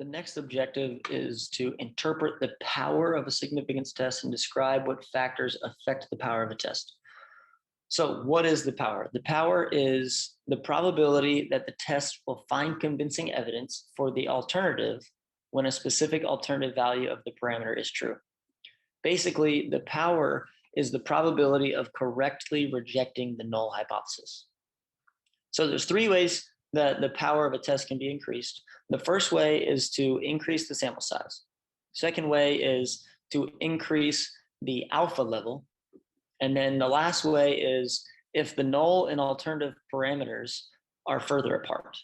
The next objective is to interpret the power of a significance test and describe what factors affect the power of a test. So what is the power? The power is the probability that the test will find convincing evidence for the alternative when a specific alternative value of the parameter is true. Basically, the power is the probability of correctly rejecting the null hypothesis. So there's three ways that the power of a test can be increased. The first way is to increase the sample size. Second way is to increase the alpha level. And then the last way is if the null and alternative parameters are further apart.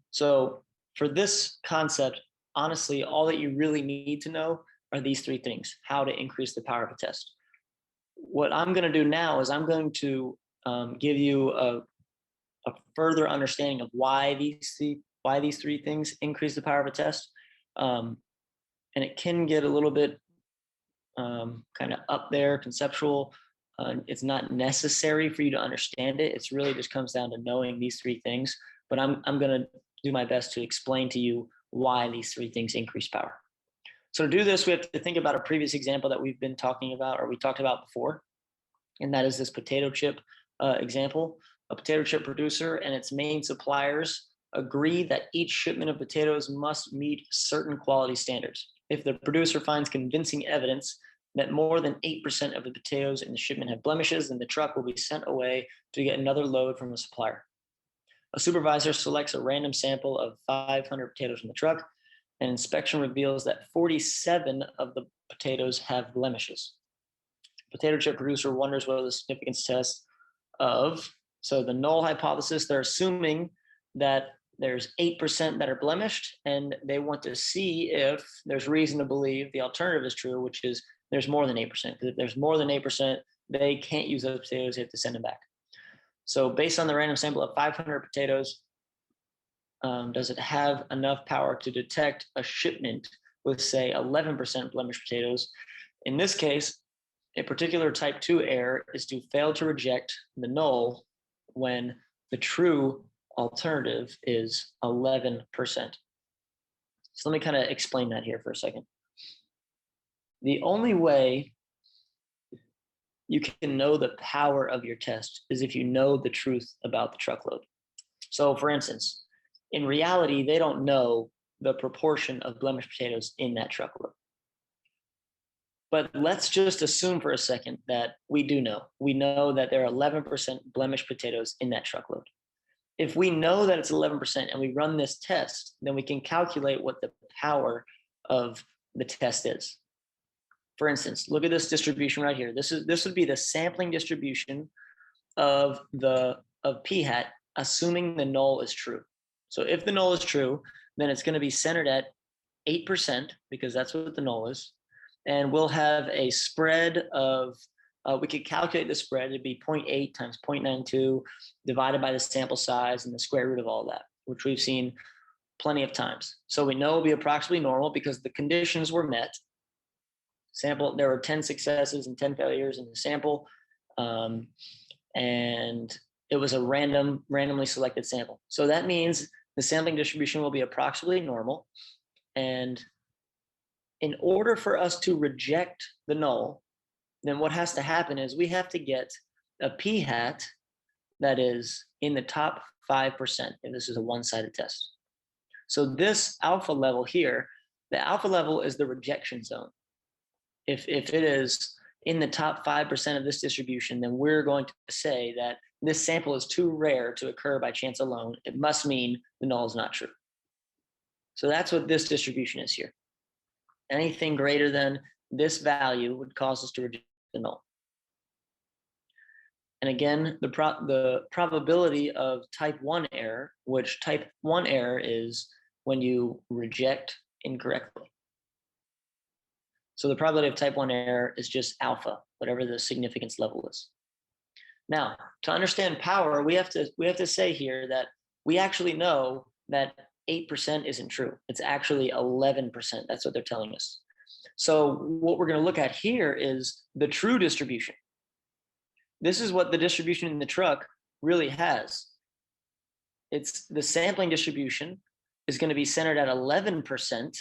So for this concept, honestly, all that you really need to know are these three things: how to increase the power of a test. What I'm going to do now is I'm going to give you a further understanding of why these three things increase the power of a test. And it can get a little bit kind of up there, conceptual. It's not necessary for you to understand it. It's really just comes down to knowing these three things. But I'm going to do my best to explain to you why these three things increase power. So to do this, we have to think about a previous example that we've been talking about, or we talked about before, and that is this potato chip example. A potato chip producer and its main suppliers agree that each shipment of potatoes must meet certain quality standards. If the producer finds convincing evidence that more than 8% of the potatoes in the shipment have blemishes, then the truck will be sent away to get another load from the supplier. A supervisor selects a random sample of 500 potatoes from the truck, and inspection reveals that 47 of the potatoes have blemishes. The potato chip producer wonders whether the significance test of, so the null hypothesis, they're assuming that there's 8% that are blemished, and they want to see if there's reason to believe the alternative is true, which is there's more than 8%. Because if there's more than 8%, they can't use those potatoes, they have to send them back. So based on the random sample of 500 potatoes, does it have enough power to detect a shipment with, say, 11% blemished potatoes? In this case, a particular type 2 error is to fail to reject the null when the true alternative is 11%. So let me kind of explain that here for a second. The only way you can know the power of your test is if you know the truth about the truckload. So for instance, in reality, they don't know the proportion of blemished potatoes in that truckload. But let's just assume for a second that we do know. We know that there are 11% blemished potatoes in that truckload. If we know that it's 11% and we run this test, then we can calculate what the power of the test is. For instance, look at this distribution right here. This would be the sampling distribution of p hat, assuming the null is true. So if the null is true, then it's going to be centered at 8% because that's what the null is. And we'll have a spread of, we could calculate the spread. It'd be 0.8 times 0.92 divided by the sample size and the square root of all that, which we've seen plenty of times. So we know it'll be approximately normal because the conditions were met. There were 10 successes and 10 failures in the sample. And it was a randomly selected sample. So that means the sampling distribution will be approximately normal. And in order for us to reject the null, then what has to happen is we have to get a p hat that is in the top 5%, and this is a one-sided test. So this alpha level here, the alpha level is the rejection zone. If it is in the top 5% of this distribution, then we're going to say that this sample is too rare to occur by chance alone. It must mean the null is not true. So that's what this distribution is here. Anything greater than this value would cause us to reject the null. And again, the probability of type 1 error, which type 1 error is when you reject incorrectly. So the probability of type 1 error is just alpha, whatever the significance level is. Now, to understand power, we have to say here that we actually know that 8% isn't true. It's actually 11%. That's what they're telling us. So what we're going to look at here is the true distribution. This is what the distribution in the truck really has. It's the sampling distribution is going to be centered at 11%,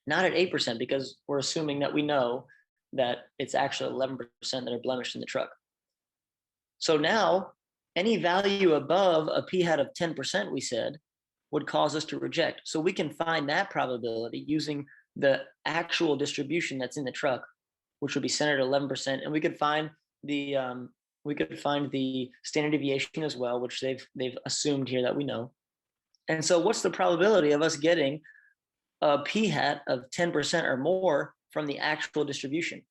not at 8%, because we're assuming that we know that it's actually 11% that are blemished in the truck. So now any value above a p-hat of 10%, we said, would cause us to reject. So we can find that probability using the actual distribution that's in the truck, which would be centered at 11%, and we could find the standard deviation as well, which they've assumed here that we know. And so what's the probability of us getting a p-hat of 10% or more from the actual distribution?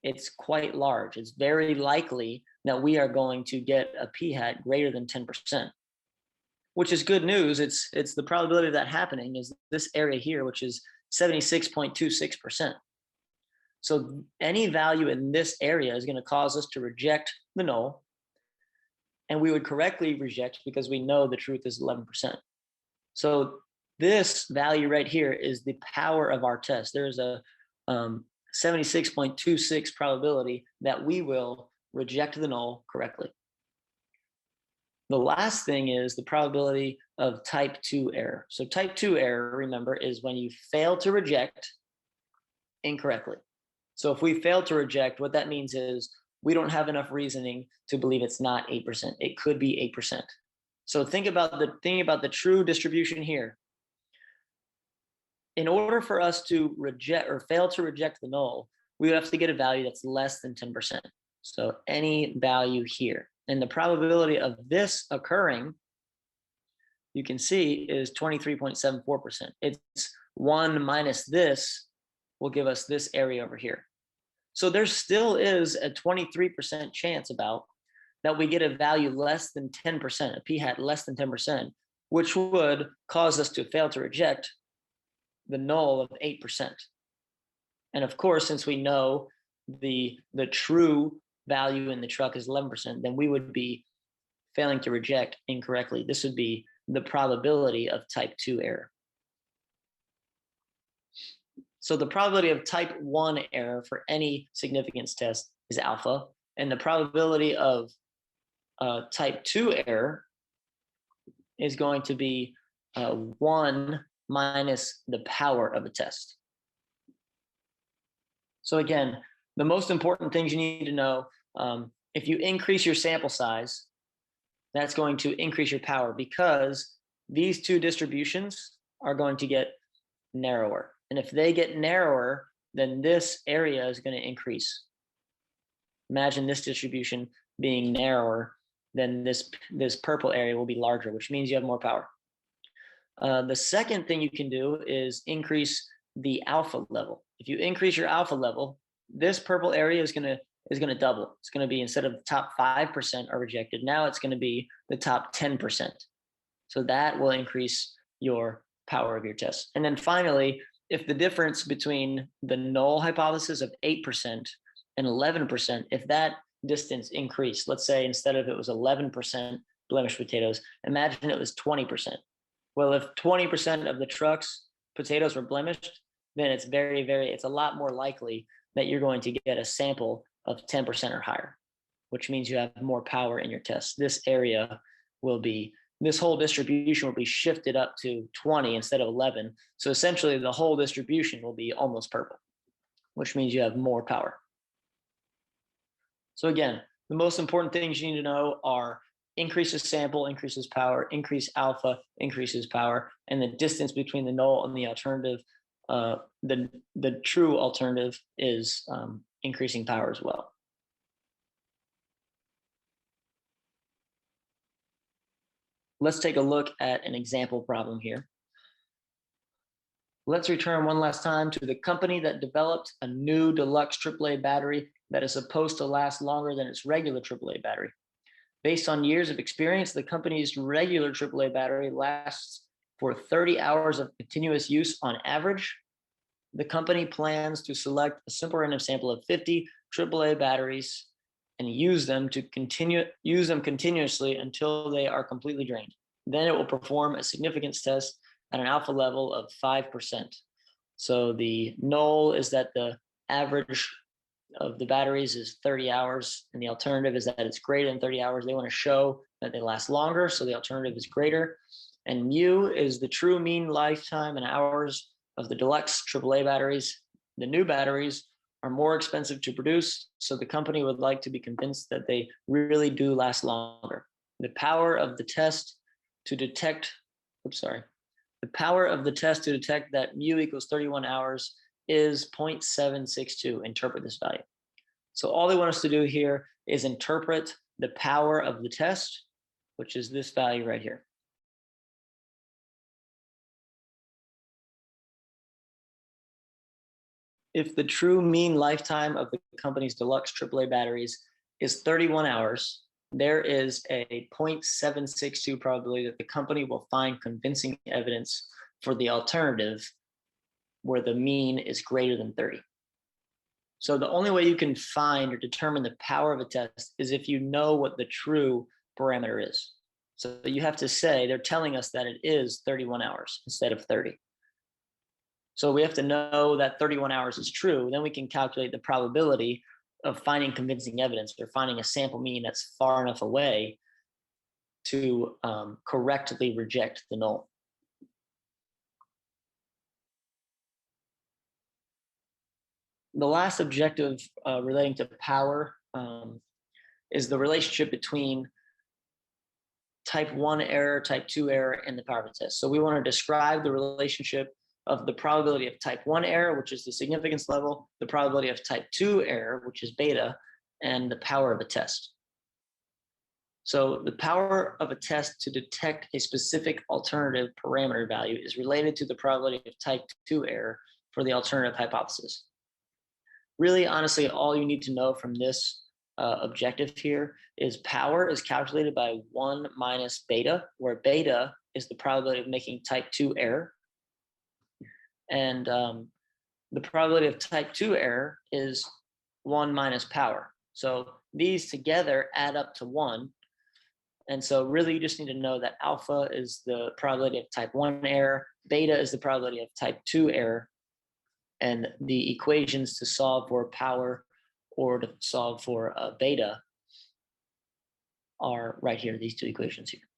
It's quite large. It's very likely that we are going to get a p-hat greater than 10%, which is good news. It's the probability of that happening is this area here, which is 76.26%. So any value in this area is going to cause us to reject the null, and we would correctly reject because we know the truth is 11%. So this value right here is the power of our test. There's a 76.26 probability that we will reject the null correctly. The last thing is the probability of type 2 error. So type 2 error, remember, is when you fail to reject incorrectly. So if we fail to reject, what that means is we don't have enough reasoning to believe it's not 8%. It could be 8%. So think about the true distribution here. In order for us to reject or fail to reject the null, we would have to get a value that's less than 10%. So any value here. And the probability of this occurring, you can see, is 23.74%. It's 1 minus this will give us this area over here. So there still is a 23% chance about that we get a value less than 10%, a p-hat less than 10%, which would cause us to fail to reject the null of 8%. And of course, since we know the true value in the truck is 11%, then we would be failing to reject incorrectly. This would be the probability of type 2 error. So the probability of type 1 error for any significance test is alpha, and the probability of type 2 error is going to be 1 minus the power of a test. So again, the most important things you need to know, if you increase your sample size, that's going to increase your power because these two distributions are going to get narrower. And if they get narrower, then this area is going to increase. Imagine this distribution being narrower, then this purple area will be larger, which means you have more power. The second thing you can do is increase the alpha level. If you increase your alpha level, this purple area is going to double. It's going to be, instead of the top 5% are rejected, now it's going to be the top 10%. So that will increase your power of your test. And then finally, if the difference between the null hypothesis of 8% and 11%, if that distance increased, let's say instead of it was 11% blemished potatoes, imagine it was 20%. Well, if 20% of the truck's potatoes were blemished, then it's it's a lot more likely that you're going to get a sample of 10% or higher, which means you have more power in your test. This whole distribution will be shifted up to 20 instead of 11. So essentially the whole distribution will be almost purple, which means you have more power. So again, the most important things you need to know are increases sample, increases power, increase alpha, increases power, and the distance between the null and the alternative, the true alternative is increasing power as well. Let's take a look at an example problem here. Let's return one last time to the company that developed a new deluxe AAA battery that is supposed to last longer than its regular AAA battery. Based on years of experience, the company's regular AAA battery lasts for 30 hours of continuous use on average. The company plans to select a simple random sample of 50 AAA batteries and use them continuously until they are completely drained. Then it will perform a significance test at an alpha level of 5%. So the null is that the average of the batteries is 30 hours, and the alternative is that it's greater than 30 hours. They want to show that they last longer, so the alternative is greater. And mu is the true mean lifetime in hours of the deluxe AAA batteries. The new batteries are more expensive to produce, so the company would like to be convinced that they really do last longer. The power of the test to detect, the power of the test to detect that mu equals 31 hours is 0.762. Interpret this value. So all they want us to do here is interpret the power of the test, which is this value right here. If the true mean lifetime of the company's deluxe AAA batteries is 31 hours, there is a 0.762 probability that the company will find convincing evidence for the alternative where the mean is greater than 30. So the only way you can find or determine the power of a test is if you know what the true parameter is. So you have to say, they're telling us that it is 31 hours instead of 30. So we have to know that 31 hours is true. Then we can calculate the probability of finding convincing evidence or finding a sample mean that's far enough away to correctly reject the null. The last objective relating to power is the relationship between type 1 error, type 2 error, and the power of a test. So we want to describe the relationship of the probability of type 1 error, which is the significance level, the probability of type 2 error, which is beta, and the power of a test. So the power of a test to detect a specific alternative parameter value is related to the probability of type 2 error for the alternative hypothesis. Really, honestly, all you need to know from this objective here is power is calculated by 1 minus beta, where beta is the probability of making type 2 error. And the probability of type 2 error is 1 minus power. So these together add up to 1. And so really you just need to know that alpha is the probability of type 1 error, beta is the probability of type 2 error, and the equations to solve for power or to solve for beta are right here, these two equations here.